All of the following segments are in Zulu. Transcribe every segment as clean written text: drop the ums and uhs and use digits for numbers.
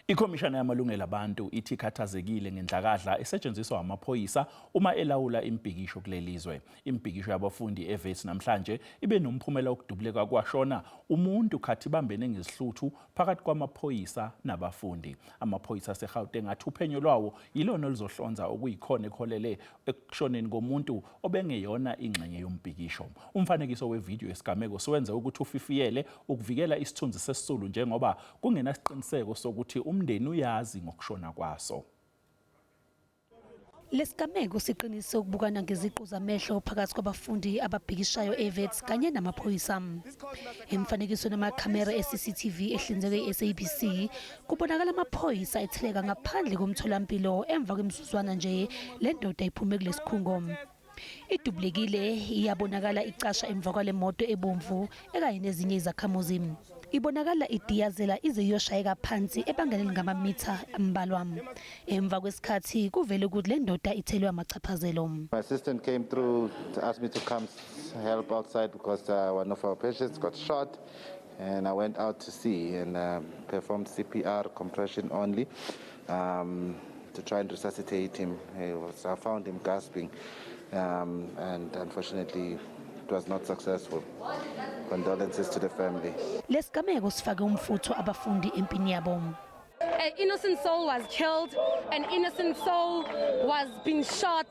Ikhomishana yamalungelo abantu ithi ikhathazekile ngendlakadla esetshenziswa amaphoyisa uma elawula imibhikisho kulelizwe. Imibhikisho yabafundi eWits namhlanje ibe nomphumela wokudubuleka kwashona umuntu khathi ibambene ngezihluthu phakathi kwamaphoyisa nabafundi. Amaphoyisa aseGauteng athi uphenyo lwawo yilona lizohlonza okuyikhona ekholele ekushoneni komuntu obengeyona ingxenye yombhikisho. Umfanekiso wevideo yesigameko siwenze ukuthi ufifiyele ukuvikela isithunzi sesisulu njengoba kungenasiqiniseko sokuthi umndeni uyazi ngokushona kwaso. Lesigameko siqinise ukubukana ngeziqu zamehlo phakathi kwabafundi ababhikishayo eWits kanye namaphoyisa. Imfanekiso namakhamera eCCTV ehlinzeke SABC kubonakala amaphoyisa etheleka ngaphandle komtholampilo emva kwemizuzwana nje le ndoda iphume kulesikhungo. Idubulekile iyabonakala icasha emva kwale moto ebomvu ekanye nezinye izakhamuzi. Ibonakala idiyazela ize iyoshayeka phansi ebangeleni ngamamitha ambalwa. Emva kwesikhathi kuvele ukuthi le ndoda ithelwe amachaphazelo. My assistant came through to ask me to come help outside because one of our patients got shot, and I went out to see and performed CPR, compression only, to try and resuscitate him. I found him gasping, and unfortunately it was not successful. Condolences to the family. Lesigameko sifake umfutho abafundi empini yabo. An innocent soul was killed, an innocent soul was being shot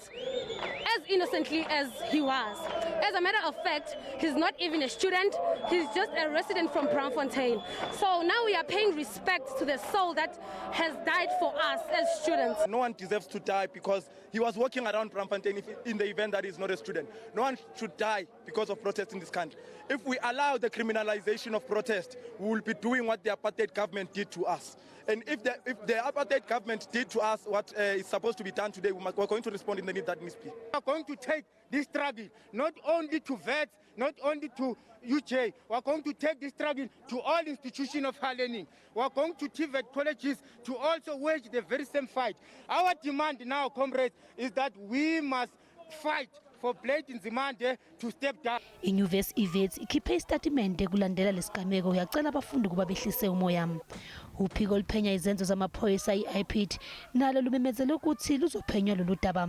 as innocently as he was. As a matter of fact, he's not even a student, he's just a resident from Braamfontein. So now we are paying respect to the soul that has died for us as students. No one deserves to die because he was walking around Braamfontein in the event that he's not a student. No one should die because of protest in this country. If we allow the criminalization of protest, we will be doing what the apartheid government did to us. And if the apartheid government did to us what is supposed to be done today, we're going to respond in the need that needs to be. We're going to take this struggle not only to VET, not only to UJ, we're going to take this struggle to all institutions of higher learning. We're going to TVET colleges to also wage the very same fight. Our demand now, comrades, is that we must fight for blatant demand to step down. Inyuvesi iWits ikhiphe istatimende kulandela lesigameko yacela abafundi kuba behlise umoya. Uphiko oluphenya izenzo zamaphoyisa iPit nalo lumemezele ukuthi luzophenywa lolu daba.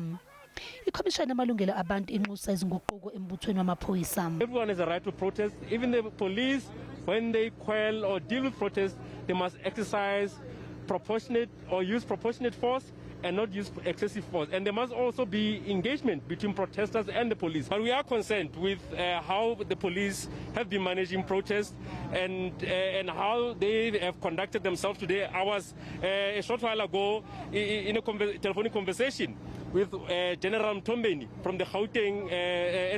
Ikhomishana yamalungelo abantu inxusa izinguquko embuthweni wamaphoyisa. Everyone has a right to protest. Even the police, when they quell or deal with protest, they must exercise proportionate or use proportionate force and not use excessive force. And there must also be engagement between protesters and the police. But we are concerned with how the police have been managing protests and how they have conducted themselves today. I was a short while ago in a telephonic conversation with General Mtombeni from the Gauteng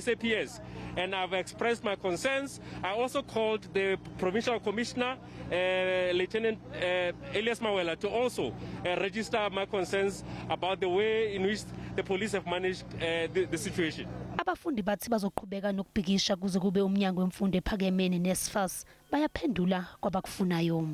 SAPS, and I've expressed my concerns. I also called the Provincial Commissioner, Lieutenant Elias Mawela, to also register my concerns about the way in which the police have managed the situation. Abafundi bathi bazoqhubeka nokubhikisha kuze kube umnyango wemfundo ephakemeni neSFAS bayaphendula kwabakufunayo.